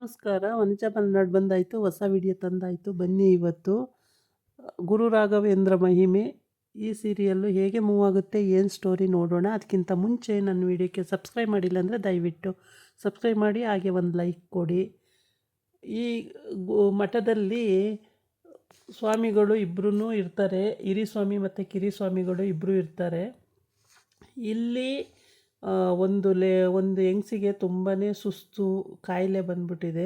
ನಮಸ್ಕಾರ. ವನಜಾ ಮಲ್ನಾಡ್ ಬಂದಾಯಿತು, ಹೊಸ ವಿಡಿಯೋ ತಂದಾಯಿತು. ಬನ್ನಿ ಇವತ್ತು ಗುರು ರಾಘವೇಂದ್ರ ಮಹಿಮೆ ಈ ಸೀರಿಯಲ್ಲು ಹೇಗೆ ಮೂವ್ ಆಗುತ್ತೆ, ಏನು ಸ್ಟೋರಿ ನೋಡೋಣ. ಅದಕ್ಕಿಂತ ಮುಂಚೆ ನನ್ನ ವಿಡಿಯೋಕ್ಕೆ ಸಬ್ಸ್ಕ್ರೈಬ್ ಮಾಡಿಲ್ಲ ಅಂದರೆ ದಯವಿಟ್ಟು ಸಬ್ಸ್ಕ್ರೈಬ್ ಮಾಡಿ, ಹಾಗೆ ಒಂದು ಲೈಕ್ ಕೊಡಿ. ಈ ಮಠದಲ್ಲಿ ಸ್ವಾಮಿಗಳು ಇಬ್ಬರೂ ಇರ್ತಾರೆ, ಹಿರಿಸ್ವಾಮಿ ಮತ್ತು ಕಿರಿಸ್ವಾಮಿಗಳು ಇಬ್ಬರು ಇರ್ತಾರೆ. ಇಲ್ಲಿ ಒಂದು ಹೆಂಗಸಿಗೆ ತುಂಬಾ ಸುಸ್ತು ಕಾಯಿಲೆ ಬಂದ್ಬಿಟ್ಟಿದೆ.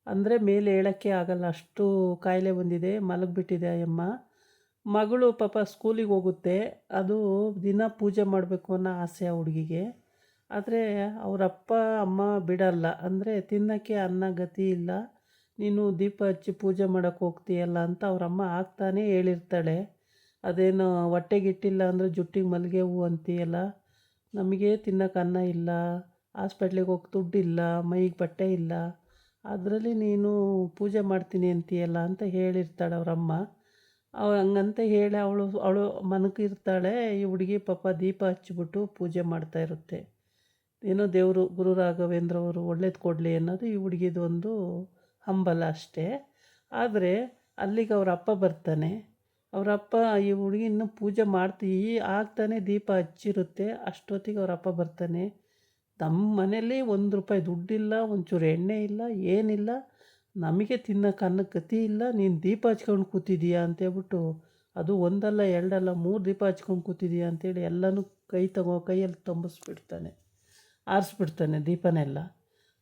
ಅಂದರೆ ಮೇಲೆ ಹೇಳೋಕ್ಕೆ ಆಗಲ್ಲ, ಅಷ್ಟು ಕಾಯಿಲೆ ಬಂದಿದೆ. ಮಲಗಿಬಿಟ್ಟಿದೆ ಅಮ್ಮ. ಮಗಳು ಪಾಪ ಸ್ಕೂಲಿಗೆ ಹೋಗುತ್ತೆ. ಅದು ದಿನ ಪೂಜೆ ಮಾಡಬೇಕು ಅನ್ನೋ ಆಸೆ ಆ ಹುಡುಗಿಗೆ. ಆದರೆ ಅವರಪ್ಪ ಅಮ್ಮ ಬಿಡಲ್ಲ. ಅಂದರೆ ತಿನ್ನೋಕ್ಕೆ ಅನ್ನ ಗತಿ ಇಲ್ಲ, ನೀನು ದೀಪ ಹಚ್ಚಿ ಪೂಜೆ ಮಾಡೋಕ್ಕೆ ಹೋಗ್ತೀಯಲ್ಲ ಅಂತ ಅವರಮ್ಮ ಆಗ್ತಾನೇ ಹೇಳಿರ್ತಾಳೆ. ಅದೇನು ಹೊಟ್ಟೆಗಿಟ್ಟಿಲ್ಲ ಅಂದರೆ ಜುಟ್ಟಿಗೆ ಮಲ್ಲಿಗೆ ಹೂವು ಅಂತೀಯಲ್ಲ, ನಮಗೆ ತಿನ್ನೋಕೆ ಅನ್ನ ಇಲ್ಲ, ಹಾಸ್ಪಿಟ್ಲಿಗೆ ಹೋಗಿ ದುಡ್ಡಿಲ್ಲ, ಮೈಗೆ ಬಟ್ಟೆ ಇಲ್ಲ, ಅದರಲ್ಲಿ ನೀನು ಪೂಜೆ ಮಾಡ್ತೀನಿ ಅಂತೀಯಲ್ಲ ಅಂತ ಹೇಳಿರ್ತಾಳೆ ಅವರಮ್ಮ. ಹಂಗಂತ ಹೇಳಿ ಅವಳು ಮನಗಿರ್ತಾಳೆ. ಈ ಹುಡುಗಿ ಪಾಪ ದೀಪ ಹಚ್ಚಿಬಿಟ್ಟು ಪೂಜೆ ಮಾಡ್ತಾ ಇರುತ್ತೆ. ಏನೋ ದೇವರು ಗುರು ರಾಘವೇಂದ್ರ ಅವರು ಒಳ್ಳೇದು ಕೊಡಲಿ ಅನ್ನೋದು ಈ ಹುಡುಗಿದು ಒಂದು ಹಂಬಲ ಅಷ್ಟೇ. ಆದರೆ ಅಲ್ಲಿಗೆ ಅವರ ಅಪ್ಪ ಬರ್ತಾನೆ. ಅವರಪ್ಪ ಈ ಹುಡುಗಿ ಇನ್ನೂ ಪೂಜೆ ಆಗ್ತಾನೆ ದೀಪ ಹಚ್ಚಿರುತ್ತೆ. ಅಷ್ಟೊತ್ತಿಗೆ ಅವರಪ್ಪ ಬರ್ತಾನೆ. ನಮ್ಮ ಮನೇಲಿ ₹1 ದುಡ್ಡಿಲ್ಲ, ಒಂಚೂರು ಎಣ್ಣೆ ಇಲ್ಲ, ಏನಿಲ್ಲ, ನಮಗೆ ತಿನ್ನೋಕೆ ಅನ್ನಕ್ಕೆ ಗತಿ ಇಲ್ಲ, ನೀನು ದೀಪ ಹಚ್ಕೊಂಡು ಕೂತಿದ್ದೀಯಾ ಅಂತೇಳ್ಬಿಟ್ಟು, ಅದು ಒಂದಲ್ಲ ಎರಡಲ್ಲ 3 ದೀಪ ಹಚ್ಕೊಂಡು ಕೂತಿದ್ದೀಯಾ ಅಂತೇಳಿ ಎಲ್ಲನೂ ಕೈಯಲ್ಲಿ ತುಂಬಿಸ್ಬಿಡ್ತಾನೆ, ಆರಿಸ್ಬಿಡ್ತಾನೆ ದೀಪನೆಲ್ಲ.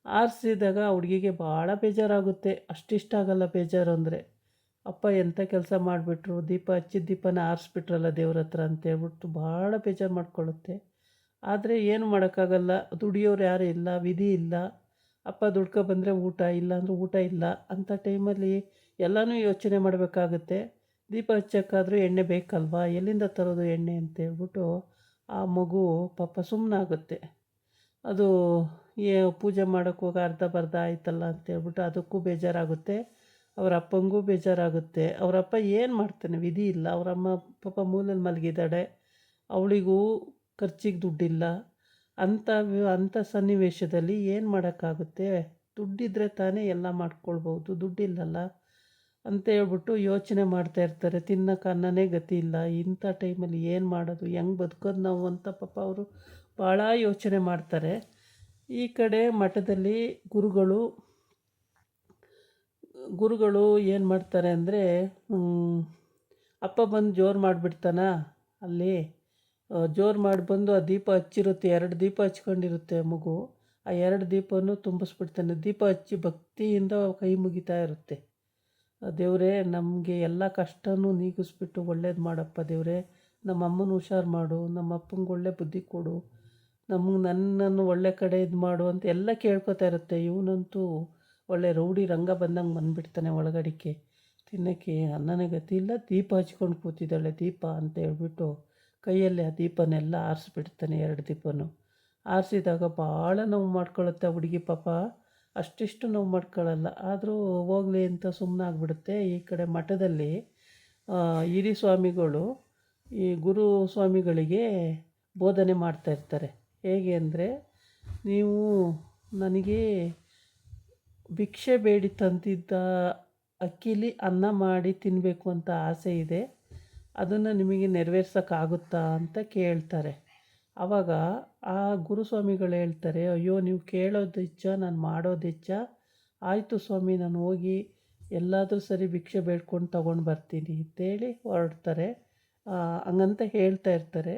ಆರಿಸಿದಾಗ ಹುಡುಗಿಗೆ ಭಾಳ ಬೇಜಾರಾಗುತ್ತೆ. ಅಷ್ಟಿಷ್ಟ ಆಗಲ್ಲ ಬೇಜಾರು ಅಂದರೆ. ಅಪ್ಪ ಎಂಥ ಕೆಲಸ ಮಾಡಿಬಿಟ್ರು, ದೀಪ ಹಚ್ಚಿದ ದೀಪನ ಆರಿಸ್ಬಿಟ್ರಲ್ಲ ದೇವ್ರ ಹತ್ರ ಅಂತೇಳ್ಬಿಟ್ಟು ಭಾಳ ಬೇಜಾರು ಮಾಡ್ಕೊಳ್ಳುತ್ತೆ. ಆದರೆ ಏನು ಮಾಡೋಕ್ಕಾಗಲ್ಲ, ದುಡಿಯೋರು ಯಾರೂ ಇಲ್ಲ, ವಿಧಿ ಇಲ್ಲ. ಅಪ್ಪ ದುಡ್ಕೊಬಂದರೆ ಊಟ, ಇಲ್ಲ ಅಂದರೆ ಊಟ ಇಲ್ಲ. ಅಂಥ ಟೈಮಲ್ಲಿ ಎಲ್ಲನೂ ಯೋಚನೆ ಮಾಡಬೇಕಾಗುತ್ತೆ. ದೀಪ ಹಚ್ಚೋಕ್ಕಾದ್ರೂ ಎಣ್ಣೆ ಬೇಕಲ್ವಾ, ಎಲ್ಲಿಂದ ತರೋದು ಎಣ್ಣೆ ಅಂತೇಳ್ಬಿಟ್ಟು ಆ ಮಗು ಪಾಪ ಸುಮ್ಮನಾಗುತ್ತೆ. ಅದು ಪೂಜೆ ಮಾಡೋಕ್ಕೆ ಹೋಗಿ ಅರ್ಧ ಬರ್ಧ ಆಯ್ತಲ್ಲ ಅಂತೇಳ್ಬಿಟ್ಟು ಅದಕ್ಕೂ ಬೇಜಾರಾಗುತ್ತೆ. ಅವರ ಅಪ್ಪಂಗೂ ಬೇಜಾರಾಗುತ್ತೆ. ಅವರಪ್ಪ ಏನು ಮಾಡ್ತಾನೆ, ವಿಧಿ ಇಲ್ಲ. ಅವರಮ್ಮ ಪಾಪ ಮೂಲೆಯಲ್ಲಿ ಮಲಗಿದ್ದಾಳೆ, ಅವಳಿಗೂ ಖರ್ಚಿಗೆ ದುಡ್ಡಿಲ್ಲ. ಅಂಥ ಸನ್ನಿವೇಶದಲ್ಲಿ ಏನು ಮಾಡೋಕ್ಕಾಗುತ್ತೆ, ದುಡ್ಡಿದ್ರೆ ತಾನೇ ಎಲ್ಲ ಮಾಡ್ಕೊಳ್ಬೋದು, ದುಡ್ಡಿಲ್ಲಲ್ಲ ಅಂತ ಹೇಳ್ಬಿಟ್ಟು ಯೋಚನೆ ಮಾಡ್ತಾ ಇರ್ತಾರೆ. ತಿನ್ನೋಕೆ ಅನ್ನನೇ ಗತಿ ಇಲ್ಲ. ಇಂಥ ಟೈಮಲ್ಲಿ ಏನು ಮಾಡೋದು, ಹೆಂಗೆ ಬದುಕೋದು ನಾವು ಅಂತ ಪಾಪ ಅವರು ಭಾಳ ಯೋಚನೆ ಮಾಡ್ತಾರೆ. ಈ ಕಡೆ ಮಠದಲ್ಲಿ ಗುರುಗಳು ಏನು ಮಾಡ್ತಾರೆ ಅಂದರೆ, ಅಪ್ಪ ಬಂದು ಜೋರು ಮಾಡಿಬಿಡ್ತಾನ. ಅಲ್ಲಿ ಜೋರು ಮಾಡಿ ಬಂದು ಆ ದೀಪ ಹಚ್ಚಿರುತ್ತೆ, 2 ದೀಪ ಹಚ್ಕೊಂಡಿರುತ್ತೆ ಮಗು. ಆ 2 ದೀಪನೂ ತುಂಬಿಸ್ಬಿಡ್ತಾನೆ. ದೀಪ ಹಚ್ಚಿ ಭಕ್ತಿಯಿಂದ ಕೈ ಮುಗಿತಾ ಇರುತ್ತೆ. ದೇವರೇ, ನಮಗೆ ಎಲ್ಲ ಕಷ್ಟನೂ ನೀಗಿಸ್ಬಿಟ್ಟು ಒಳ್ಳೇದು ಮಾಡಪ್ಪ ದೇವರೇ, ನಮ್ಮ ಅಮ್ಮನ ಹುಷಾರು ಮಾಡು, ನಮ್ಮ ಅಪ್ಪಂಗೆ ಒಳ್ಳೆ ಬುದ್ಧಿ ಕೊಡು, ನನ್ನನ್ನು ಒಳ್ಳೆ ಕಡೆ ಇದು ಮಾಡು ಅಂತ ಎಲ್ಲ ಕೇಳ್ಕೊತಾ ಇರುತ್ತೆ. ಇವನಂತೂ ಒಳ್ಳೆ ರೌಡಿ ರಂಗ ಬಂದಂಗೆ ಬಂದುಬಿಡ್ತಾನೆ ಒಳಗಡಿಕೆ. ತಿನ್ನೋಕ್ಕೆ ಅನ್ನನೇ ಗತಿ ಇಲ್ಲ, ದೀಪ ಹಚ್ಕೊಂಡು ಕೂತಿದ್ದಾಳೆ ದೀಪ ಅಂತ ಹೇಳ್ಬಿಟ್ಟು ಕೈಯಲ್ಲಿ ಆ ದೀಪನೆಲ್ಲ ಆರಿಸ್ಬಿಡ್ತಾನೆ. 2 ದೀಪನೂ ಆರಿಸಿದಾಗ ಭಾಳ ನೋವು ಮಾಡ್ಕೊಳ್ಳುತ್ತೆ ಹುಡುಗಿ ಪಾಪ. ಅಷ್ಟಿಷ್ಟು ನೋವು ಮಾಡ್ಕೊಳ್ಳಲ್ಲ, ಆದರೂ ಹೋಗಲಿ ಅಂತ ಸುಮ್ಮನಾಗ್ಬಿಡುತ್ತೆ. ಈ ಕಡೆ ಮಠದಲ್ಲಿ ಹಿರಿ ಸ್ವಾಮಿಗಳು ಈ ಗುರು ಸ್ವಾಮಿಗಳಿಗೆ ಬೋಧನೆ ಮಾಡ್ತಾಯಿರ್ತಾರೆ. ಹೇಗೆ ಅಂದರೆ, ನೀವು ನನಗೆ ಭಿಕ್ಷೆ ಬೇಡಿ ತಂದಿದ್ದ ಅಕ್ಕಿಲಿ ಅನ್ನ ಮಾಡಿ ತಿನ್ನಬೇಕು ಅಂತ ಆಸೆ ಇದೆ, ಅದನ್ನು ನಿಮಗೆ ನೆರವೇರ್ಸೋಕ್ಕಾಗುತ್ತಾ ಅಂತ ಕೇಳ್ತಾರೆ. ಆವಾಗ ಆ ಗುರುಸ್ವಾಮಿಗಳು ಹೇಳ್ತಾರೆ, ಅಯ್ಯೋ, ನೀವು ಕೇಳೋದು ಹೆಚ್ಚ, ನಾನು ಮಾಡೋದು ಹೆಚ್ಚ. ಆಯಿತು ಸ್ವಾಮಿ, ನಾನು ಹೋಗಿ ಎಲ್ಲಾದರೂ ಸರಿ ಭಿಕ್ಷೆ ಬೇಡ್ಕೊಂಡು ತೊಗೊಂಡು ಬರ್ತೀನಿ ಅಂತೇಳಿ ಹೊರಡ್ತಾರೆ. ಹಂಗಂತ ಹೇಳ್ತಾ ಇರ್ತಾರೆ.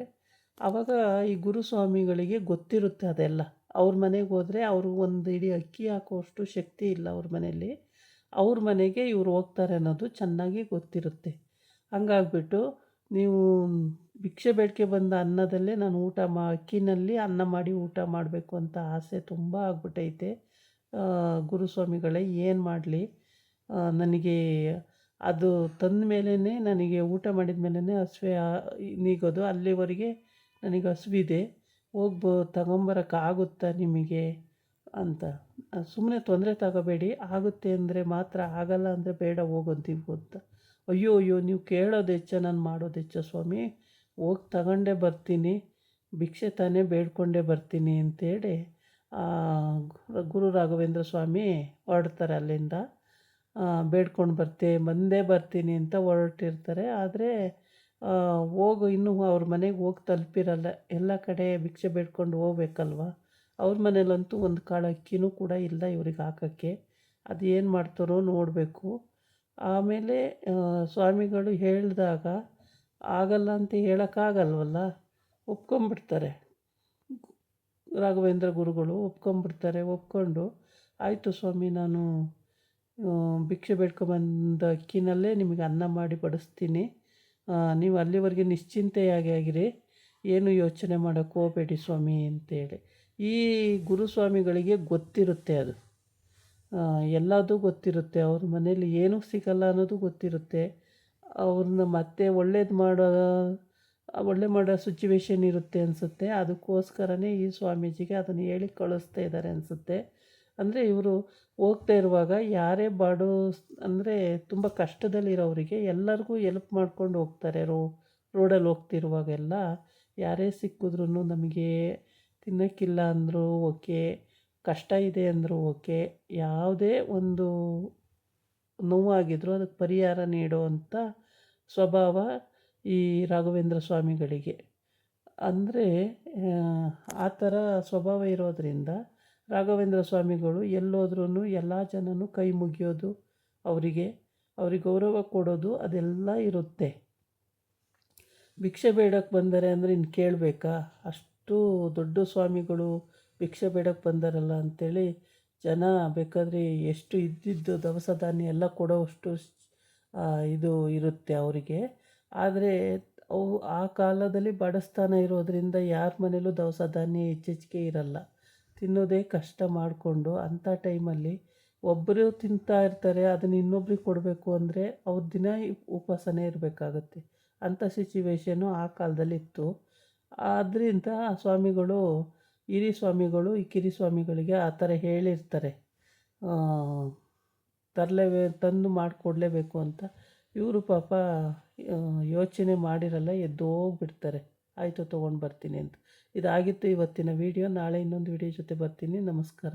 ಆವಾಗ ಈ ಗುರುಸ್ವಾಮಿಗಳಿಗೆ ಗೊತ್ತಿರುತ್ತೆ ಅದೆಲ್ಲ. ಅವ್ರ ಮನೆಗೆ ಹೋದರೆ ಅವ್ರಿಗೆ ಒಂದು ಇಡೀ ಅಕ್ಕಿ ಹಾಕುವಷ್ಟು ಶಕ್ತಿ ಇಲ್ಲ ಅವ್ರ ಮನೆಯಲ್ಲಿ. ಅವ್ರ ಮನೆಗೆ ಇವ್ರು ಹೋಗ್ತಾರೆ ಅನ್ನೋದು ಚೆನ್ನಾಗಿ ಗೊತ್ತಿರುತ್ತೆ. ಹಂಗಾಗ್ಬಿಟ್ಟು, ನೀವು ಭಿಕ್ಷೆ ಬೇಡಿಕೆ ಬಂದ ಅನ್ನದಲ್ಲೇ ನಾನು ಅಕ್ಕಿನಲ್ಲಿ ಅನ್ನ ಮಾಡಿ ಊಟ ಮಾಡಬೇಕು ಅಂತ ಆಸೆ ತುಂಬ ಆಗ್ಬಿಟ್ಟೈತೆ. ಗುರುಸ್ವಾಮಿಗಳೇ, ಏನು ಮಾಡಲಿ, ನನಗೆ ಅದು ತಂದ ಮೇಲೇ ನನಗೆ ಊಟ ಮಾಡಿದ ಮೇಲೇ ಹಸಿವೆ ನೀಗೋದು. ಅಲ್ಲಿವರೆಗೆ ನನಗೆ ಹಸಿವಿದೆ, ತಗೊಂಬರೋಕ್ಕಾಗುತ್ತಾ ನಿಮಗೆ ಅಂತ. ಸುಮ್ಮನೆ ತೊಂದರೆ ತಗೋಬೇಡಿ, ಆಗುತ್ತೆ ಅಂದರೆ ಮಾತ್ರ, ಆಗಲ್ಲ ಅಂದರೆ ಬೇಡ ಹೋಗಂತೀವಿ ಅಂತ. ಅಯ್ಯೋ ಅಯ್ಯೋ, ನೀವು ಕೇಳೋದು ಹೆಚ್ಚ, ನಾನು ಮಾಡೋದು ಹೆಚ್ಚ ಸ್ವಾಮಿ, ಹೋಗಿ ತಗೊಂಡೇ ಬರ್ತೀನಿ, ಭಿಕ್ಷೆ ತಾನೇ ಬೇಡ್ಕೊಂಡೇ ಬರ್ತೀನಿ ಅಂತೇಳಿ ಆ, ಗುರು ರಾಘವೇಂದ್ರ ಸ್ವಾಮಿ ಹೊರಡ್ತಾರೆ ಅಲ್ಲಿಂದ. ಬೇಡ್ಕೊಂಡು ಬಂದೇ ಬರ್ತೀನಿ ಅಂತ ಹೊರಟಿರ್ತಾರೆ. ಆದರೆ ಇನ್ನೂ ಅವ್ರ ಮನೆಗೆ ಹೋಗಿ ತಲುಪಿರಲ್ಲ. ಎಲ್ಲ ಕಡೆ ಭಿಕ್ಷೆ ಬೇಡ್ಕೊಂಡು ಹೋಗ್ಬೇಕಲ್ವ. ಅವ್ರ ಮನೇಲಂತೂ ಒಂದು ಕಾಳು ಅಕ್ಕಿನೂ ಕೂಡ ಇಲ್ಲ ಇವ್ರಿಗೆ ಹಾಕೋಕ್ಕೆ. ಅದು ಏನು ಮಾಡ್ತಾರೋ ನೋಡಬೇಕು. ಆಮೇಲೆ ಸ್ವಾಮಿಗಳು ಹೇಳಿದಾಗ ಆಗಲ್ಲ ಅಂತ ಹೇಳೋಕ್ಕಾಗಲ್ವಲ್ಲ, ಒಪ್ಕೊಂಬಿಡ್ತಾರೆ. ರಾಘವೇಂದ್ರ ಗುರುಗಳು ಒಪ್ಕೊಂಡು, ಆಯಿತು ಸ್ವಾಮಿ, ನಾನು ಭಿಕ್ಷೆ ಬೇಡ್ಕೊಂಬಂದ ಅಕ್ಕಿನಲ್ಲೇ ನಿಮಗೆ ಅನ್ನ ಮಾಡಿ ಬಡಿಸ್ತೀನಿ, ನೀವು ಅಲ್ಲಿವರೆಗೆ ನಿಶ್ಚಿಂತೆಯಾಗಿ ಆಗಿರಿ, ಏನು ಯೋಚನೆ ಮಾಡೋಕ್ಕೆ ಹೋಗಬೇಡಿ ಸ್ವಾಮಿ ಅಂತೇಳಿ. ಈ ಗುರುಸ್ವಾಮಿಗಳಿಗೆ ಗೊತ್ತಿರುತ್ತೆ, ಅದು ಎಲ್ಲದೂ ಗೊತ್ತಿರುತ್ತೆ. ಅವ್ರ ಮನೇಲಿ ಏನೂ ಸಿಗಲ್ಲ ಅನ್ನೋದು ಗೊತ್ತಿರುತ್ತೆ. ಅವ್ರನ್ನ ಮತ್ತೆ ಒಳ್ಳೆ ಮಾಡೋ ಸಿಚುವೇಶನ್ ಇರುತ್ತೆ ಅನಿಸುತ್ತೆ. ಅದಕ್ಕೋಸ್ಕರನೇ ಈ ಸ್ವಾಮೀಜಿಗೆ ಅದನ್ನು ಹೇಳಿ ಕಳಿಸ್ತಾ ಇದ್ದಾರೆ ಅನಿಸುತ್ತೆ. ಅಂದರೆ ಇವರು ಹೋಗ್ತಾ ಇರುವಾಗ ಯಾರೇ ಅಂದರೆ ತುಂಬ ಕಷ್ಟದಲ್ಲಿರೋರಿಗೆ ಎಲ್ಲರಿಗೂ ಎಲ್ಪ್ ಮಾಡ್ಕೊಂಡು ಹೋಗ್ತಾರೆ. ರೋಡಲ್ಲಿ ಹೋಗ್ತಿರುವಾಗೆಲ್ಲ ಯಾರೇ ಸಿಕ್ಕಿದ್ರೂ ನಮಗೆ ತಿನ್ನೋಕ್ಕಿಲ್ಲ ಅಂದರೂ ಓಕೆ, ಕಷ್ಟ ಇದೆ ಅಂದರೂ ಓಕೆ, ಯಾವುದೇ ಒಂದು ನೋವಾಗಿದ್ರೂ ಅದಕ್ಕೆ ಪರಿಹಾರ ನೀಡುವಂಥ ಸ್ವಭಾವ ಈ ರಾಘವೇಂದ್ರ ಸ್ವಾಮಿಗಳಿಗೆ. ಅಂದರೆ ಆ ಥರ ಸ್ವಭಾವ ಇರೋದರಿಂದ ರಾಘವೇಂದ್ರ ಸ್ವಾಮಿಗಳು ಎಲ್ಲೋದ್ರೂ ಎಲ್ಲ ಜನನೂ ಕೈ ಮುಗಿಯೋದು, ಅವ್ರಿಗೆ ಗೌರವ ಕೊಡೋದು ಅದೆಲ್ಲ ಇರುತ್ತೆ. ಭಿಕ್ಷೆ ಬೇಡಕ್ಕೆ ಬಂದರೆ ಅಂದರೆ ಇನ್ನು ಕೇಳಬೇಕಾ? ಅಷ್ಟು ದೊಡ್ಡ ಸ್ವಾಮಿಗಳು ಭಿಕ್ಷೆ ಬೇಡಕ್ಕೆ ಬಂದಾರಲ್ಲ ಅಂಥೇಳಿ ಜನ ಬೇಕಾದರೆ ಎಷ್ಟು ಇದ್ದಿದ್ದು ದವಸ ಧಾನ್ಯ ಎಲ್ಲ ಕೊಡೋವಷ್ಟು ಇದು ಇರುತ್ತೆ ಅವರಿಗೆ. ಆದರೆ ಅವು ಆ ಕಾಲದಲ್ಲಿ ಬಡಸ್ತಾನ ಇರೋದರಿಂದ ಯಾರ ಮನೇಲೂ ದವಸ ಧಾನ್ಯ ಹೆಚ್ಚೆಚ್ಚಿಗೆ ಇರಲ್ಲ. ತಿನ್ನೋದೇ ಕಷ್ಟ ಮಾಡಿಕೊಂಡು ಅಂಥ ಟೈಮಲ್ಲಿ ಒಬ್ಬರು ತಿಂತಾ ಇರ್ತಾರೆ, ಅದನ್ನು ಇನ್ನೊಬ್ರಿಗೆ ಕೊಡಬೇಕು ಅಂದರೆ ಅವ್ರ ದಿನ ಉಪವಾಸನೇ ಇರಬೇಕಾಗತ್ತೆ. ಅಂಥ ಸಿಚುವೇಶನ್ನು ಆ ಕಾಲದಲ್ಲಿ ಇತ್ತು. ಆದ್ದರಿಂದ ಸ್ವಾಮಿಗಳು, ಹಿರಿ ಸ್ವಾಮಿಗಳು ಈ ಕಿರಿ ಸ್ವಾಮಿಗಳಿಗೆ ಆ ಥರ ಹೇಳಿರ್ತಾರೆ, ತಂದು ಮಾಡಿಕೊಡ್ಲೇಬೇಕು ಅಂತ. ಇವರು ಪಾಪ ಯೋಚನೆ ಮಾಡಿರಲ್ಲ, ಎದ್ದು ಹೋಗ್ಬಿಡ್ತಾರೆ, ಆಯಿತು ತೊಗೊಂಡು ಬರ್ತೀನಿ ಅಂತ. ಇದಾಗಿತ್ತು ಇವತ್ತಿನ ವೀಡಿಯೋ. ನಾಳೆ ಇನ್ನೊಂದು ವೀಡಿಯೋ ಜೊತೆ ಬರ್ತೀನಿ. ನಮಸ್ಕಾರ.